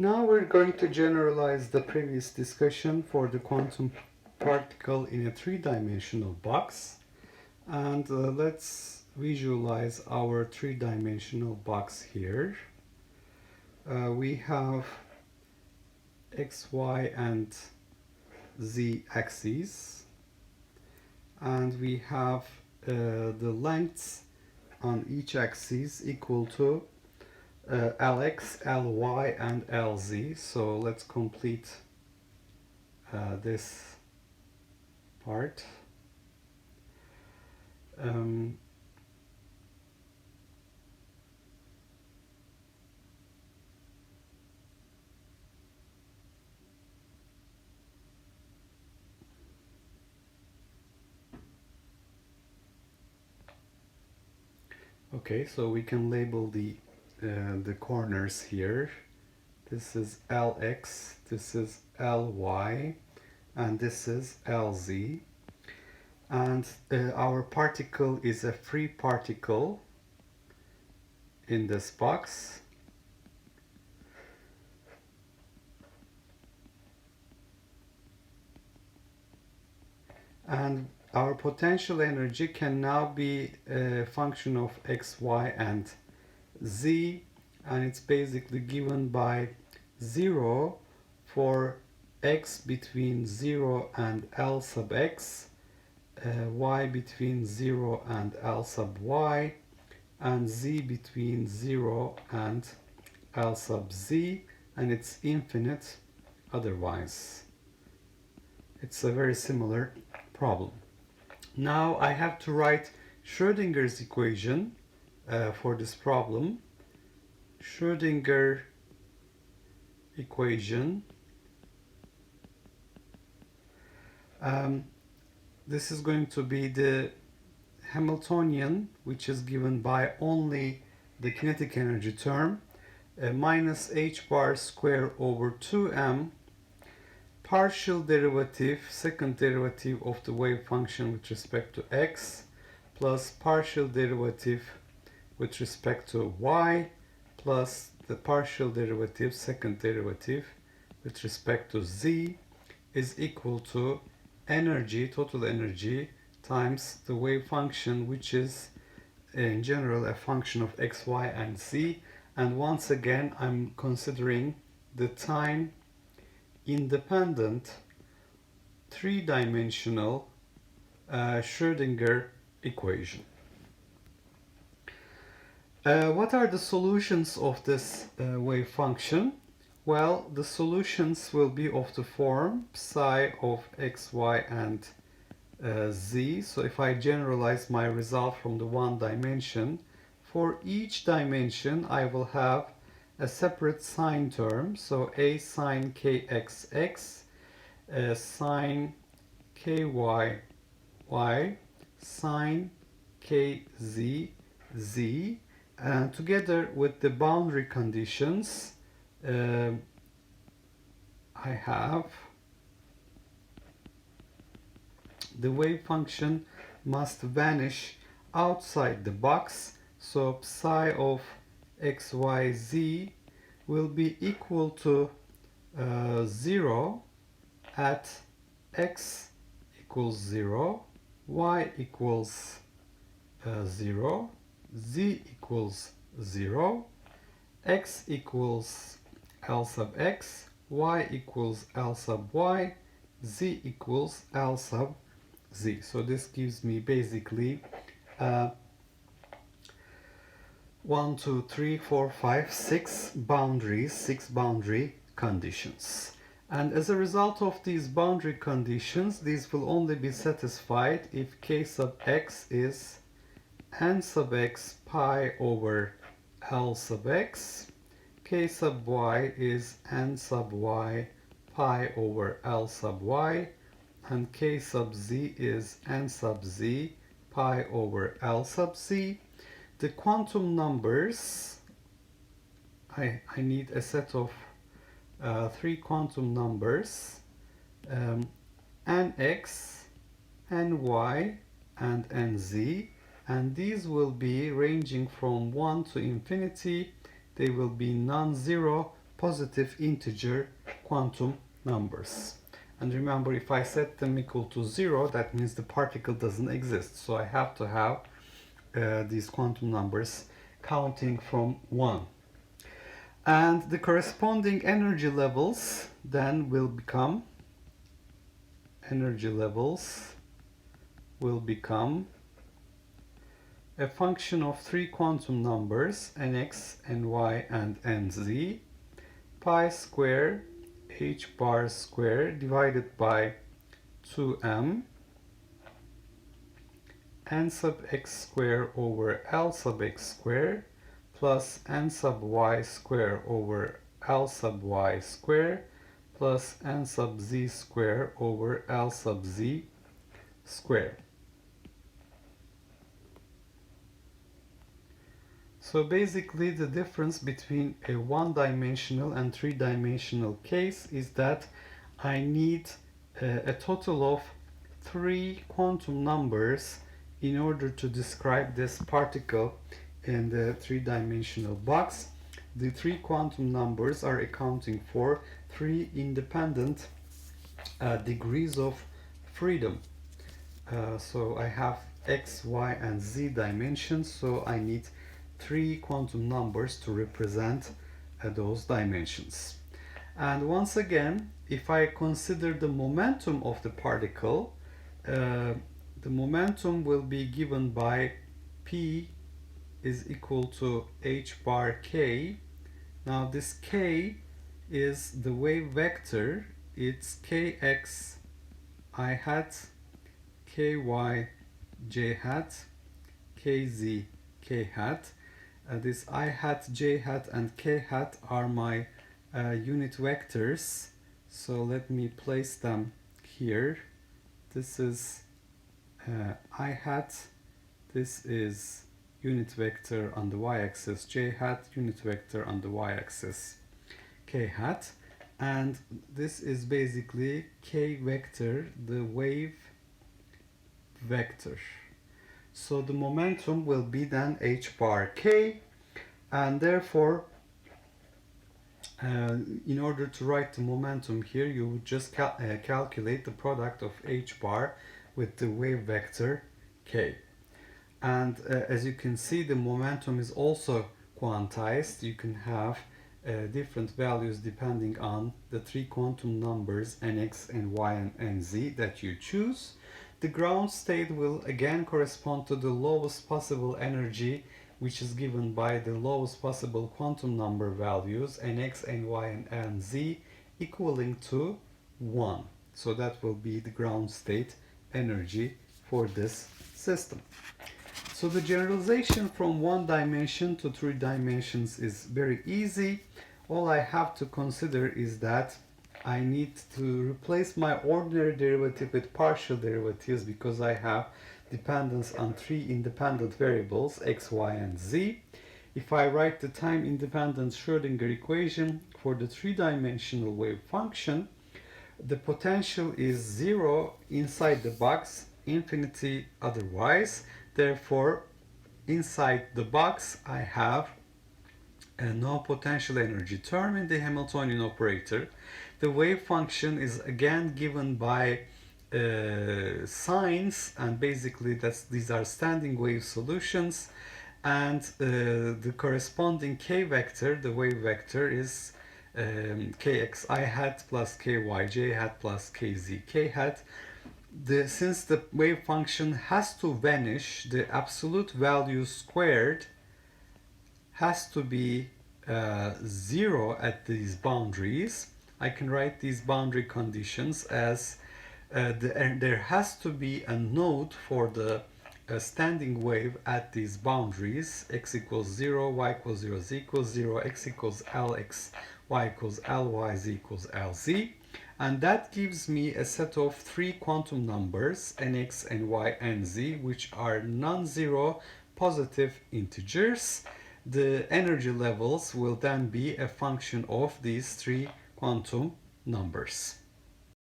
Now we're going to generalize the previous discussion for the quantum particle in a three-dimensional box. And let's visualize our three-dimensional box here. We have x, y, and z axes. And we have the lengths on each axis equal to Lx, Ly, and Lz. So let's complete this part. Okay, so we can label the corners here. This is Lx, this is Ly, and this is Lz. And our particle is a free particle in this box. And our potential energy can now be a function of x, y, and z, and it's basically given by 0 for x between 0 and L sub x, y between 0 and L sub y, and z between 0 and L sub z, and it's infinite otherwise. It's a very similar problem. Now I have to write Schrodinger's equation for this problem. Schrodinger equation. This is going to be the Hamiltonian, which is given by only the kinetic energy term, minus h bar square over 2m, partial derivative, second derivative of the wave function with respect to x, plus partial derivative with respect to y, plus the partial derivative, second derivative with respect to z, is equal to energy, total energy, times the wave function, which is in general a function of x, y, and z. And once again, I'm considering the time independent three-dimensional Schrodinger equation. What are the solutions of this wave function? Well, the solutions will be of the form psi of x, y, and z. So if I generalize my result from the one dimension, for each dimension I will have a separate sine term. So a sine kxx, sine ky y, sine kz z, and together with the boundary conditions, I have the wave function must vanish outside the box. So psi of xyz will be equal to 0 at x equals 0, y equals 0, z equals 0, x equals L sub x, y equals L sub y, z equals L sub z. So this gives me basically 1, 2, 3, 4, 5, 6 boundaries, 6 boundary conditions. And as a result of these boundary conditions, these will only be satisfied if k sub x is n sub x pi over L sub x, k sub y is n sub y pi over L sub y, and k sub z is n sub z pi over L sub z. The quantum numbers, I need a set of 3 quantum numbers, nx, ny, and nz, and these will be ranging from 1 to infinity. They will be non-zero positive integer quantum numbers. And remember, if I set them equal to 0, that means the particle doesn't exist. So I have to have these quantum numbers counting from 1. And the corresponding energy levels then will become a function of three quantum numbers, nx, ny, and nz, pi square h bar square divided by 2m, n sub x square over L sub x square plus n sub y square over L sub y square plus n sub z square over L sub z square. So basically the difference between a one-dimensional and three-dimensional case is that I need a total of three quantum numbers in order to describe this particle in the three-dimensional box. The three quantum numbers are accounting for three independent degrees of freedom. So I have x, y, and z dimensions, so I need three quantum numbers to represent those dimensions. And once again, if I consider the momentum of the particle, the momentum will be given by P is equal to h bar k. Now this k is the wave vector. It's kx I hat, ky j hat, kz k hat. This I hat, j hat, and k hat are my unit vectors. So let me place them here. This is I hat, this is unit vector on the y-axis j hat, unit vector on the y-axis k hat, and this is basically k vector, the wave vector. So the momentum will be then h bar k, and therefore in order to write the momentum here, you would just calculate the product of h bar with the wave vector k. And as you can see, the momentum is also quantized. You can have different values depending on the three quantum numbers nx, ny, and nz that you choose. The ground state will again correspond to the lowest possible energy, which is given by the lowest possible quantum number values nx, ny, and nz equaling to 1. So that will be the ground state energy for this system. So the generalization from one dimension to three dimensions is very easy. All I have to consider is that I need to replace my ordinary derivative with partial derivatives because I have dependence on three independent variables x, y, and z. If I write the time-independent Schrodinger equation for the three-dimensional wave function, the potential is 0 inside the box, infinity otherwise. Therefore, inside the box, I have no potential energy term in the Hamiltonian operator. The wave function is again given by signs, and basically these are standing wave solutions, and the corresponding k vector, the wave vector, is kx I hat plus ky j hat plus kz k hat. Since the wave function has to vanish, the absolute value squared has to be 0 at these boundaries. I can write these boundary conditions as there has to be a node for the standing wave at these boundaries. X equals 0, y equals 0, z equals 0, x equals lx, y equals ly, z equals lz. And that gives me a set of three quantum numbers, nx, ny, and z, which are non-zero positive integers. The energy levels will then be a function of these three quantum numbers.